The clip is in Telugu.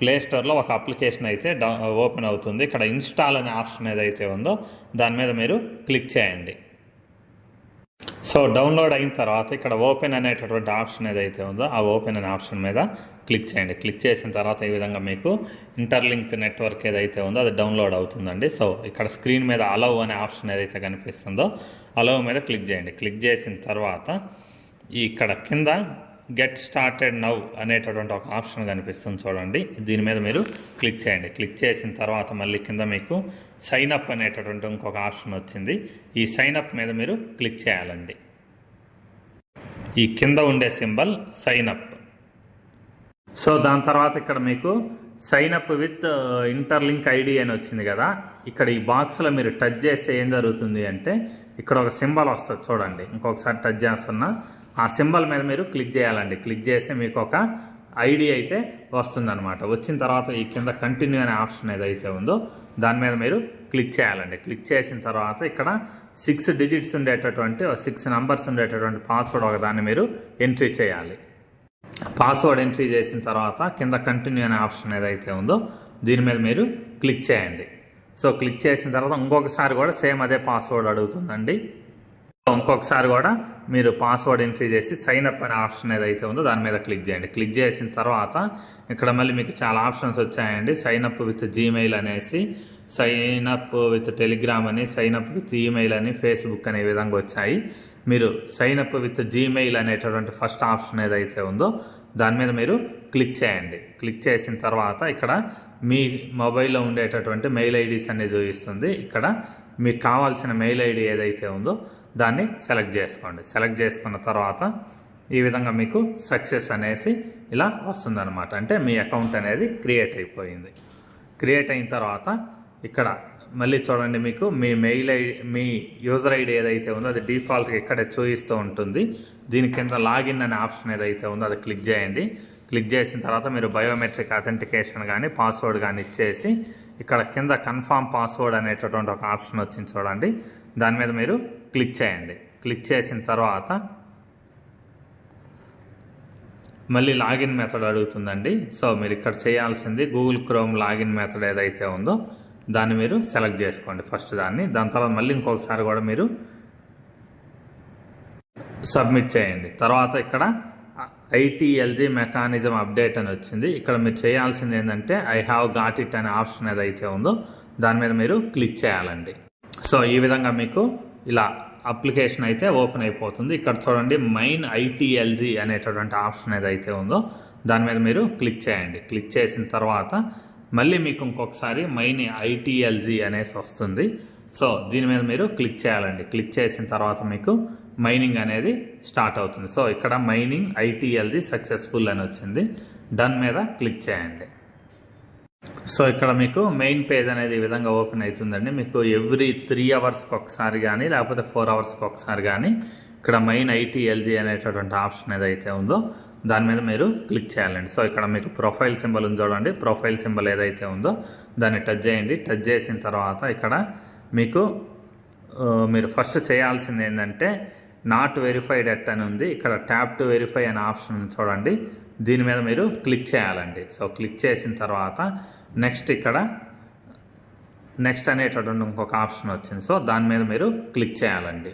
ప్లే స్టోర్లో ఒక అప్లికేషన్ అయితే ఓపెన్ అవుతుంది. ఇక్కడ ఇన్స్టాల్ అనే ఆప్షన్ ఏదైతే ఉందో దాని మీద మీరు క్లిక్ చేయండి. సో డౌన్లోడ్ అయిన తర్వాత ఇక్కడ ఓపెన్ అనేటటువంటి ఆప్షన్ ఏదైతే ఉందో ఆ ఓపెన్ అనే ఆప్షన్ మీద క్లిక్ చేయండి. క్లిక్ చేసిన తర్వాత ఈ విధంగా మీకు ఇంటర్లింక్ నెట్వర్క్ ఏదైతే ఉందో అది డౌన్లోడ్ అవుతుందండి. సో ఇక్కడ స్క్రీన్ మీద అలౌ అనే ఆప్షన్ ఏదైతే కనిపిస్తుందో అలౌ మీద క్లిక్ చేయండి. క్లిక్ చేసిన తర్వాత ఇక్కడ కింద గెట్ స్టార్టెడ్ నౌ అనేటటువంటి ఒక ఆప్షన్ కనిపిస్తుంది చూడండి. దీని మీద మీరు క్లిక్ చేయండి. క్లిక్ చేసిన తర్వాత మళ్ళీ కింద మీకు సైన్ అప్ అనేటటువంటి ఇంకొక ఆప్షన్ వచ్చింది. ఈ సైన్ అప్ మీద మీరు క్లిక్ చేయాలండి. ఈ కింద ఉండే సింబల్ సైన్ అప్. సో దాని తర్వాత ఇక్కడ మీకు sign up with interlink ID అని వచ్చింది కదా. ఇక్కడ ఈ బాక్స్లో మీరు టచ్ చేస్తే ఏం జరుగుతుంది అంటే ఇక్కడ ఒక సింబల్ వస్తుంది చూడండి. ఇంకొకసారి టచ్ చేస్తున్నా ఆ సింబల్ మీద మీరు క్లిక్ చేయాలండి. క్లిక్ చేస్తే మీకు ఒక ఐడి అయితే వస్తుందన్నమాట. వచ్చిన తర్వాత ఈ కింద కంటిన్యూ అనే ఆప్షన్ ఏదైతే ఉందో దాని మీద మీరు క్లిక్ చేయాలండి. క్లిక్ చేసిన తర్వాత ఇక్కడ 6 డిజిట్స్ ఉండేటటువంటి 6 నంబర్స్ ఉండేటటువంటి పాస్వర్డ్ ఒకదాన్ని మీరు ఎంట్రీ చేయాలి. పాస్వర్డ్ ఎంట్రీ చేసిన తర్వాత కింద కంటిన్యూ అనే ఆప్షన్ ఏదైతే ఉందో దీని మీద మీరు క్లిక్ చేయండి. సో క్లిక్ చేసిన తర్వాత ఇంకొకసారి కూడా సేమ్ అదే పాస్వర్డ్ అడుగుతుందండి. ఇంకొకసారి కూడా మీరు పాస్వర్డ్ ఎంట్రీ చేసి సైన్ అప్ అనే ఆప్షన్ ఏదైతే ఉందో దాని మీద క్లిక్ చేయండి. క్లిక్ చేసిన తర్వాత ఇక్కడ మళ్ళీ మీకు చాలా ఆప్షన్స్ వచ్చాయండి. సైన్ అప్ విత్ జీమెయిల్ అనేసి, సైన్ అప్ విత్ టెలిగ్రామ్ అని, సైన్ అప్ విత్ ఈమెయిల్ అని, ఫేస్బుక్ అనే విధంగా వచ్చాయి. మీరు సైన్ అప్ విత్ జీమెయిల్ అనేటటువంటి ఫస్ట్ ఆప్షన్ ఏదైతే ఉందో దాని మీద మీరు క్లిక్ చేయండి. క్లిక్ చేసిన తర్వాత ఇక్కడ మీ మొబైల్లో ఉండేటటువంటి మెయిల్ ఐడీస్ అన్ని చూపిస్తుంది. ఇక్కడ మీకు కావాల్సిన మెయిల్ ఐడి ఏదైతే ఉందో దాన్ని సెలెక్ట్ చేసుకోండి. సెలెక్ట్ చేసుకున్న తర్వాత ఈ విధంగా మీకు సక్సెస్ అనేసి ఇలా వస్తుందన్నమాట. అంటే మీ అకౌంట్ అనేది క్రియేట్ అయిపోయింది. క్రియేట్ అయిన తర్వాత ఇక్కడ మళ్ళీ చూడండి మీకు మీ మెయిల్ ఐడి, మీ యూజర్ ఐడి ఏదైతే ఉందో అది డిఫాల్ట్గా ఇక్కడే చూపిస్తూ ఉంటుంది. దీని కింద లాగిన్ అనే ఆప్షన్ ఏదైతే ఉందో అది క్లిక్ చేయండి. క్లిక్ చేసిన తర్వాత మీరు బయోమెట్రిక్ అథెంటికేషన్ కానీ పాస్వర్డ్ కానీ ఇచ్చేసి ఇక్కడ కింద కన్ఫర్మ్ పాస్వర్డ్ అనేటటువంటి ఒక ఆప్షన్ వచ్చింది చూడండి. దాని మీద మీరు క్లిక్ చేయండి. క్లిక్ చేసిన తర్వాత మళ్ళీ లాగిన్ మెథడ్ అడుగుతుందండి. సో మీరు ఇక్కడ చేయాల్సింది గూగుల్ క్రోమ్ లాగిన్ మెథడ్ ఏదైతే ఉందో దాన్ని మీరు సెలెక్ట్ చేసుకోండి ఫస్ట్ దాన్ని. దాని తర్వాత మళ్ళీ ఇంకొకసారి కూడా మీరు సబ్మిట్ చేయండి. తర్వాత ఇక్కడ ఐటీఎల్జీ మెకానిజం అప్డేట్ అని వచ్చింది. ఇక్కడ మీరు చేయాల్సింది ఏంటంటే ఐ హ్యావ్ గాట్ ఇట్ అనే ఆప్షన్ ఏదైతే ఉందో దాని మీద మీరు క్లిక్ చేయాలండి. సో ఈ విధంగా మీకు ఇలా అప్లికేషన్ అయితే ఓపెన్ అయిపోతుంది. ఇక్కడ చూడండి మైన్ ఐటీఎల్జీ అనేటటువంటి ఆప్షన్ ఏదైతే ఉందో దాని మీద మీరు క్లిక్ చేయండి. క్లిక్ చేసిన తర్వాత మళ్ళీ మీకు ఇంకొకసారి మైన్ ఐటీఎల్జీ అనేసి వస్తుంది. సో దీని మీద మీరు క్లిక్ చేయాలండి. క్లిక్ చేసిన తర్వాత మీకు మైనింగ్ అనేది స్టార్ట్ అవుతుంది. సో ఇక్కడ మైనింగ్ ఐటీఎల్జీ సక్సెస్ఫుల్ అని వచ్చింది. డన్ మీద క్లిక్ చేయండి. సో ఇక్కడ మీకు మెయిన్ పేజ్ అనేది ఈ విధంగా ఓపెన్ అవుతుందండి. మీకు ఎవ్రీ 3 అవర్స్కి ఒకసారి కానీ లేకపోతే 4 అవర్స్కి ఒకసారి కానీ ఇక్కడ మైన్ ఐటీఎల్జీ అనేటటువంటి ఆప్షన్ ఏదైతే ఉందో దాని మీద మీరు క్లిక్ చేయాలండి. సో ఇక్కడ మీకు ప్రొఫైల్ సింబల్ ఉంది చూడండి. ప్రొఫైల్ సింబల్ ఏదైతే ఉందో దాన్ని టచ్ చేయండి. టచ్ చేసిన తర్వాత ఇక్కడ మీకు మీరు ఫస్ట్ చేయాల్సింది ఏంటంటే నాట్ వెరిఫైడ్ ఎట్ అని ఉంది. ఇక్కడ ట్యాప్ టు వెరిఫై అనే ఆప్షన్ చూడండి. దీని మీద మీరు క్లిక్ చేయాలండి. సో క్లిక్ చేసిన తర్వాత నెక్స్ట్ ఇక్కడ నెక్స్ట్ అనేటటువంటి ఇంకొక ఆప్షన్ వచ్చింది. సో దాని మీద మీరు క్లిక్ చేయాలండి.